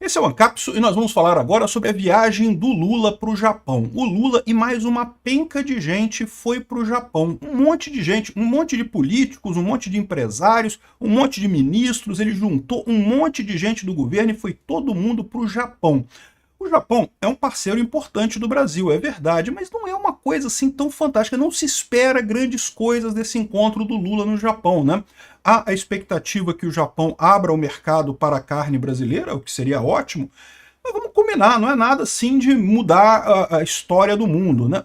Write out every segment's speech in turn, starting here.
Esse é o Ancapsu e nós vamos falar agora sobre a viagem do Lula para o Japão. O Lula e mais uma penca de gente foi para o Japão. Um monte de gente, um monte de políticos, um monte de empresários, um monte de ministros. Ele juntou um monte de gente do governo e foi todo mundo para o Japão. O Japão é um parceiro importante do Brasil, é verdade, mas não é uma coisa assim tão fantástica. Não se espera grandes coisas desse encontro do Lula no Japão, né? Há a expectativa que o Japão abra o mercado para a carne brasileira, o que seria ótimo, mas vamos combinar, não é nada assim de mudar a história do mundo, né?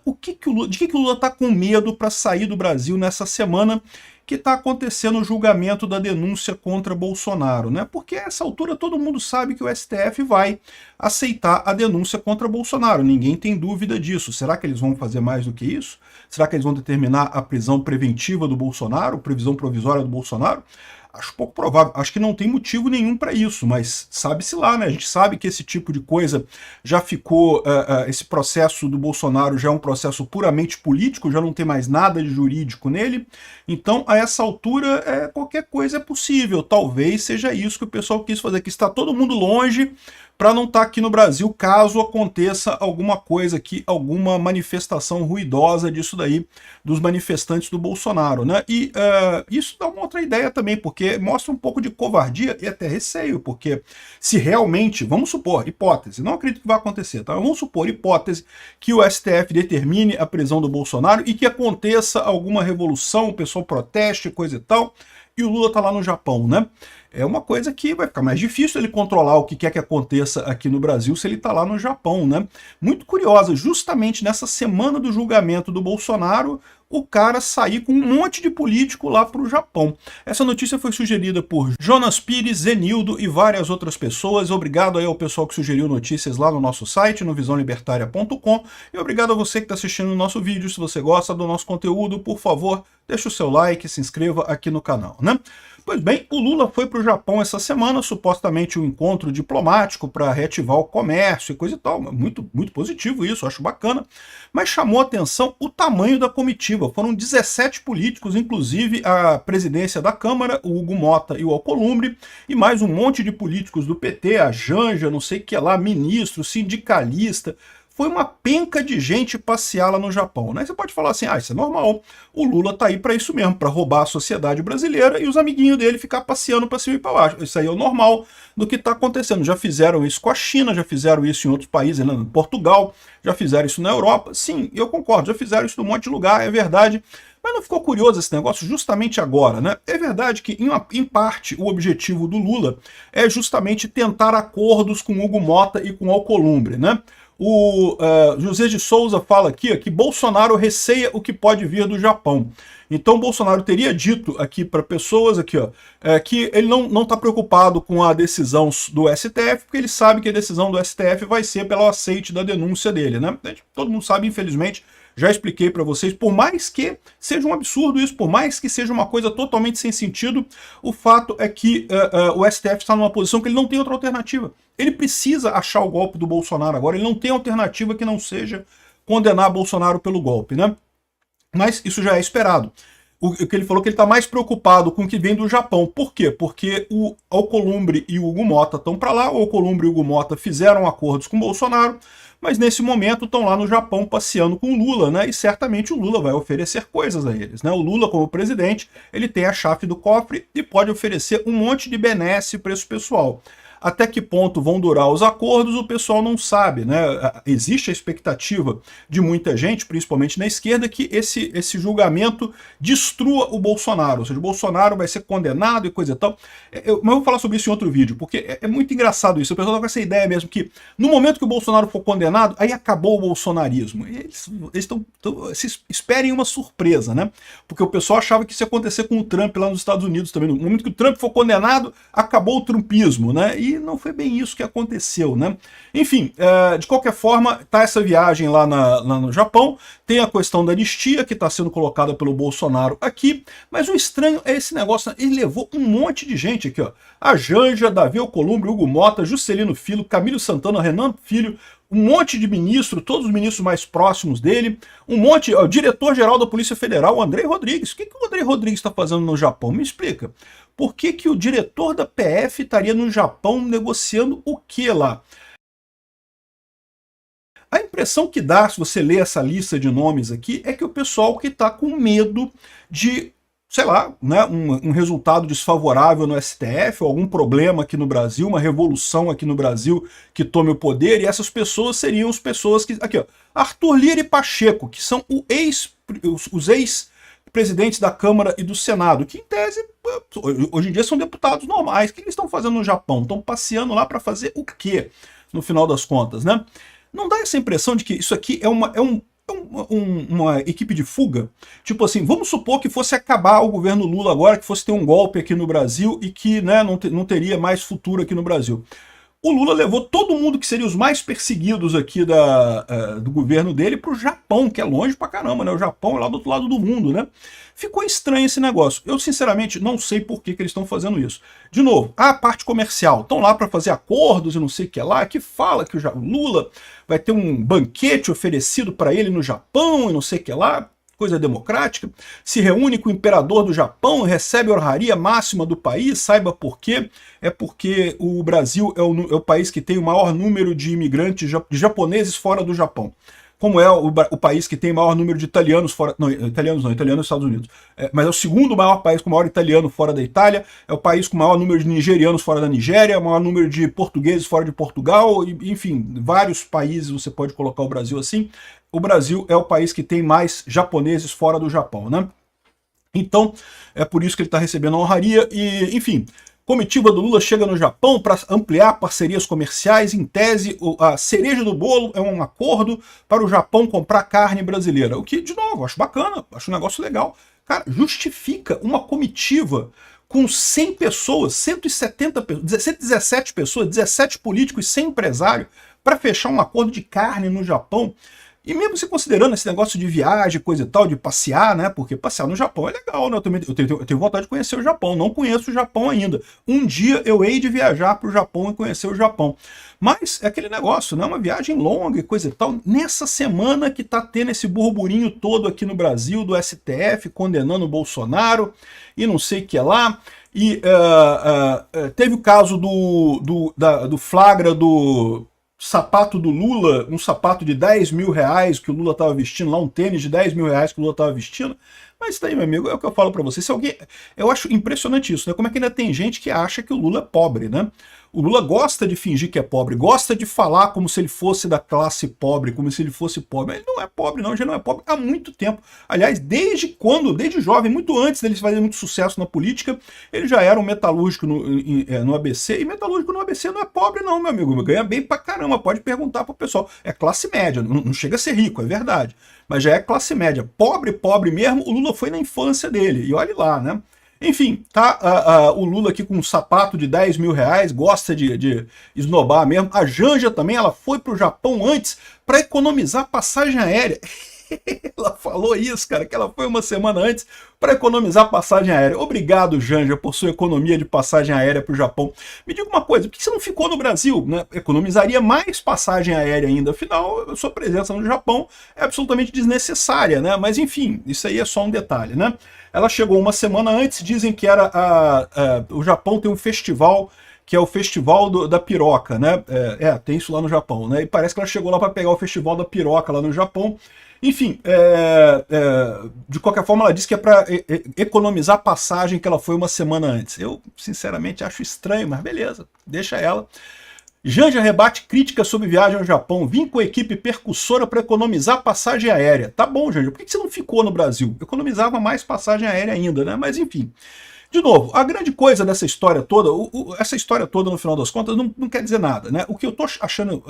De que o Lula está com medo para sair do Brasil nessa semana que está acontecendo o julgamento da denúncia contra Bolsonaro, né? Porque a essa altura todo mundo sabe que o STF vai aceitar a denúncia contra Bolsonaro, ninguém tem dúvida disso. Será que eles vão fazer mais do que isso? Será que eles vão determinar a prisão preventiva do Bolsonaro, prisão provisória do Bolsonaro? Acho pouco provável, acho que não tem motivo nenhum para isso, mas sabe-se lá, né? A gente sabe que esse tipo de coisa já ficou, esse processo do Bolsonaro já é um processo puramente político, já não tem mais nada de jurídico nele, então a essa altura qualquer coisa é possível, talvez seja isso que o pessoal quis fazer, que está todo mundo longe para não estar aqui no Brasil caso aconteça alguma coisa aqui, alguma manifestação ruidosa disso daí, dos manifestantes do Bolsonaro, né? E isso dá uma outra ideia também, porque mostra um pouco de covardia e até receio, porque se realmente, vamos supor, hipótese, não acredito que vai acontecer, tá? Vamos supor, hipótese, que o STF determine a prisão do Bolsonaro e que aconteça alguma revolução, o pessoal proteste, coisa e tal, e o Lula tá lá no Japão, né? É uma coisa que vai ficar mais difícil ele controlar o que quer que aconteça aqui no Brasil se ele está lá no Japão, né? Muito curiosa, justamente nessa semana do julgamento do Bolsonaro, o cara sair com um monte de político lá para o Japão. Essa notícia foi sugerida por Jonas Pires, Zenildo e várias outras pessoas. Obrigado aí ao pessoal que sugeriu notícias lá no nosso site, no visãolibertaria.com, e obrigado a você que está assistindo o nosso vídeo. Se você gosta do nosso conteúdo, por favor, deixa o seu like, se inscreva aqui no canal, né? Pois bem, o Lula foi para o Japão essa semana, supostamente um encontro diplomático para reativar o comércio e coisa e tal. Muito, muito positivo isso, acho bacana. Mas chamou a atenção o tamanho da comitiva. Foram 17 políticos, inclusive a presidência da Câmara, o Hugo Motta e o Alcolumbre, e mais um monte de políticos do PT, a Janja, não sei o que lá, ministro, sindicalista. Foi uma penca de gente passear lá no Japão, né? Você pode falar assim, isso é normal, o Lula tá aí para isso mesmo, para roubar a sociedade brasileira e os amiguinhos dele ficar passeando para cima e para baixo. Isso aí é o normal do que está acontecendo. Já fizeram isso com a China, já fizeram isso em outros países, né? Portugal, já fizeram isso na Europa. Sim, eu concordo, já fizeram isso num monte de lugar, é verdade. Mas não ficou curioso esse negócio justamente agora, né? É verdade que, em parte, o objetivo do Lula é justamente tentar acordos com Hugo Motta e com Alcolumbre, né? O José de Souza fala aqui que Bolsonaro receia o que pode vir do Japão. Então Bolsonaro teria dito aqui para pessoas aqui, que ele não está preocupado com a decisão do STF, porque ele sabe que a decisão do STF vai ser pelo aceite da denúncia dele, né? Todo mundo sabe, infelizmente, já expliquei para vocês, por mais que seja um absurdo isso, por mais que seja uma coisa totalmente sem sentido, o fato é que o STF está numa posição que ele não tem outra alternativa. Ele precisa achar o golpe do Bolsonaro agora, ele não tem alternativa que não seja condenar Bolsonaro pelo golpe, né? Mas isso já é esperado. O que ele falou que ele está mais preocupado com o que vem do Japão. Por quê? Porque o Alcolumbre e o Hugo Motta estão para lá, o Alcolumbre e o Hugo Motta fizeram acordos com o Bolsonaro, mas nesse momento estão lá no Japão passeando com o Lula, né? E certamente o Lula vai oferecer coisas a eles, né? O Lula, como presidente, ele tem a chave do cofre e pode oferecer um monte de benesse para esse pessoal. Até que ponto vão durar os acordos, o pessoal não sabe, né? Existe a expectativa de muita gente, principalmente na esquerda, que esse julgamento destrua o Bolsonaro, ou seja, o Bolsonaro vai ser condenado e coisa e tal. Mas eu vou falar sobre isso em outro vídeo, porque é muito engraçado isso. O pessoal tá com essa ideia mesmo que no momento que o Bolsonaro for condenado, aí acabou o bolsonarismo. Eles esperem uma surpresa, né? Porque o pessoal achava que isso ia acontecer com o Trump lá nos Estados Unidos também. No momento que o Trump for condenado, acabou o trumpismo, né? E não foi bem isso que aconteceu, né? Enfim, de qualquer forma, tá essa viagem lá no Japão, tem a questão da anistia que está sendo colocada pelo Bolsonaro aqui, mas o estranho é esse negócio, ele levou um monte de gente aqui, ó. A Janja, Davi Alcolumbre, Hugo Motta, Juscelino Filho, Camilo Santana, Renan Filho, um monte de ministro, todos os ministros mais próximos dele, um monte, o diretor-geral da Polícia Federal, o Andrei Rodrigues. O que o Andrei Rodrigues está fazendo no Japão? Me explica. Por que o diretor da PF estaria no Japão negociando o que lá? A impressão que dá, se você ler essa lista de nomes aqui, é que o pessoal que está com medo de, sei lá, né, um resultado desfavorável no STF, ou algum problema aqui no Brasil, uma revolução aqui no Brasil que tome o poder, e essas pessoas seriam as pessoas que... Aqui, ó, Arthur Lira e Pacheco, que são os ex-presidentes da Câmara e do Senado, que em tese, hoje em dia são deputados normais. O que eles estão fazendo no Japão? Estão passeando lá para fazer o quê, no final das contas, né? Não dá essa impressão de que isso aqui é uma equipe de fuga? Tipo assim, vamos supor que fosse acabar o governo Lula agora, que fosse ter um golpe aqui no Brasil e que, né, não teria mais futuro aqui no Brasil. O Lula levou todo mundo que seria os mais perseguidos aqui do governo dele para o Japão, que é longe pra caramba, né? O Japão é lá do outro lado do mundo, né? Ficou estranho esse negócio. Eu, sinceramente, não sei por que eles estão fazendo isso. De novo, a parte comercial. Estão lá para fazer acordos e não sei o que lá, que fala que o Lula vai ter um banquete oferecido para ele no Japão e não sei o que lá. Coisa democrática, se reúne com o imperador do Japão, recebe a honraria máxima do país, saiba por quê. É porque o Brasil é o país que tem o maior número de imigrantes, de japoneses fora do Japão. Como é o país que tem o maior número de italianos fora... Não, italianos não, italianos nos Estados Unidos. Mas é o segundo maior país com o maior italiano fora da Itália, é o país com o maior número de nigerianos fora da Nigéria, o maior número de portugueses fora de Portugal, enfim, vários países você pode colocar o Brasil assim. O Brasil é o país que tem mais japoneses fora do Japão, né? Então, é por isso que ele está recebendo a honraria e, enfim... Comitiva do Lula chega no Japão para ampliar parcerias comerciais. Em tese, a cereja do bolo é um acordo para o Japão comprar carne brasileira. O que, de novo, acho bacana, acho um negócio legal. Cara, justifica uma comitiva com 100 pessoas, 117 pessoas, 17 políticos e 100 empresários para fechar um acordo de carne no Japão. E mesmo se considerando esse negócio de viagem, coisa e tal, de passear, né? Porque passear no Japão é legal, né? Eu tenho vontade de conhecer o Japão, não conheço o Japão ainda. Um dia eu hei de viajar para o Japão e conhecer o Japão. Mas é aquele negócio, né? Uma viagem longa e coisa e tal. Nessa semana que tá tendo esse burburinho todo aqui no Brasil, do STF condenando o Bolsonaro e não sei o que lá. E teve o caso do flagra do... sapato do Lula, um sapato de 10 mil reais que o Lula estava vestindo, lá um tênis de 10 mil reais que o Lula estava vestindo. Mas isso daí, meu amigo, é o que eu falo para você. Se alguém... Eu acho impressionante isso, né? Como é que ainda tem gente que acha que o Lula é pobre, né? O Lula gosta de fingir que é pobre, gosta de falar como se ele fosse da classe pobre, como se ele fosse pobre. Ele não é pobre, não, já não é pobre há muito tempo. Aliás, desde jovem, muito antes dele fazer muito sucesso na política, ele já era um metalúrgico no ABC, e metalúrgico no ABC não é pobre não, meu amigo, ganha bem pra caramba, pode perguntar pro pessoal. É classe média, não chega a ser rico, é verdade, mas já é classe média. Pobre, pobre mesmo, o Lula foi na infância dele, e olhe lá, né? Enfim, tá o Lula aqui com um sapato de 10 mil reais, gosta de esnobar mesmo. A Janja também, ela foi pro Japão antes para economizar passagem aérea. Ela falou isso, cara, que ela foi uma semana antes para economizar passagem aérea. Obrigado, Janja, por sua economia de passagem aérea para o Japão. Me diga uma coisa, por que você não ficou no Brasil, né? Economizaria mais passagem aérea ainda. Afinal, a sua presença no Japão é absolutamente desnecessária, né? Mas enfim, isso aí é só um detalhe, né? Ela chegou uma semana antes, dizem que era o Japão tem um festival que é o Festival da Piroca, né? Tem isso lá no Japão, né? E parece que ela chegou lá para pegar o Festival da Piroca lá no Japão. Enfim, de qualquer forma, ela disse que é para economizar a passagem que ela foi uma semana antes. Eu, sinceramente, acho estranho, mas beleza, deixa ela. Janja rebate críticas sobre viagem ao Japão. Vim com a equipe percussora para economizar passagem aérea. Tá bom, Janja, por que você não ficou no Brasil? Economizava mais passagem aérea ainda, né? Mas enfim. De novo, a grande coisa dessa história toda, essa história toda, no final das contas, não quer dizer nada, né? O que eu tô chamando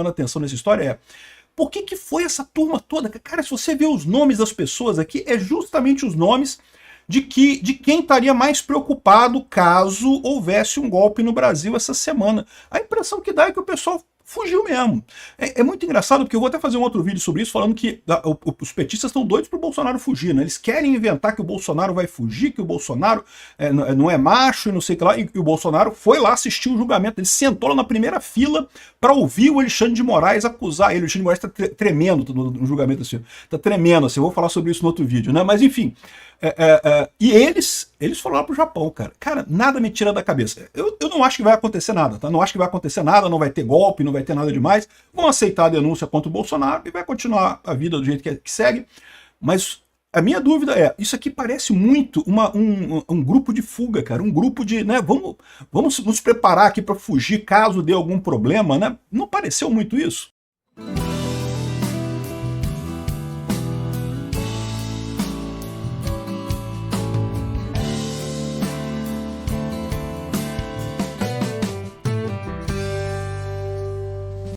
a atenção nessa história é por que foi essa turma toda? Cara, se você vê os nomes das pessoas aqui, é justamente os nomes de quem estaria mais preocupado caso houvesse um golpe no Brasil essa semana. A impressão que dá é que o pessoal fugiu mesmo. É muito engraçado, porque eu vou até fazer um outro vídeo sobre isso, falando que os petistas estão doidos pro Bolsonaro fugir, né? Eles querem inventar que o Bolsonaro vai fugir, que o Bolsonaro não é macho e não sei o que lá, e o Bolsonaro foi lá assistir o julgamento, ele sentou lá na primeira fila para ouvir o Alexandre de Moraes acusar ele. O Alexandre de Moraes tá tremendo no julgamento assim, tá tremendo assim, eu vou falar sobre isso no outro vídeo, né? Mas enfim, e eles foram lá pro Japão, cara. Cara, nada me tira da cabeça. Eu não acho que vai acontecer nada, tá? Não acho que vai acontecer nada, não vai ter golpe, não vai ter nada demais. Vão aceitar a denúncia contra o Bolsonaro e vai continuar a vida do jeito que segue. Mas a minha dúvida é, isso aqui parece muito um grupo de fuga, cara. Um grupo de, né, vamos nos preparar aqui para fugir caso dê algum problema, né? Não pareceu muito isso?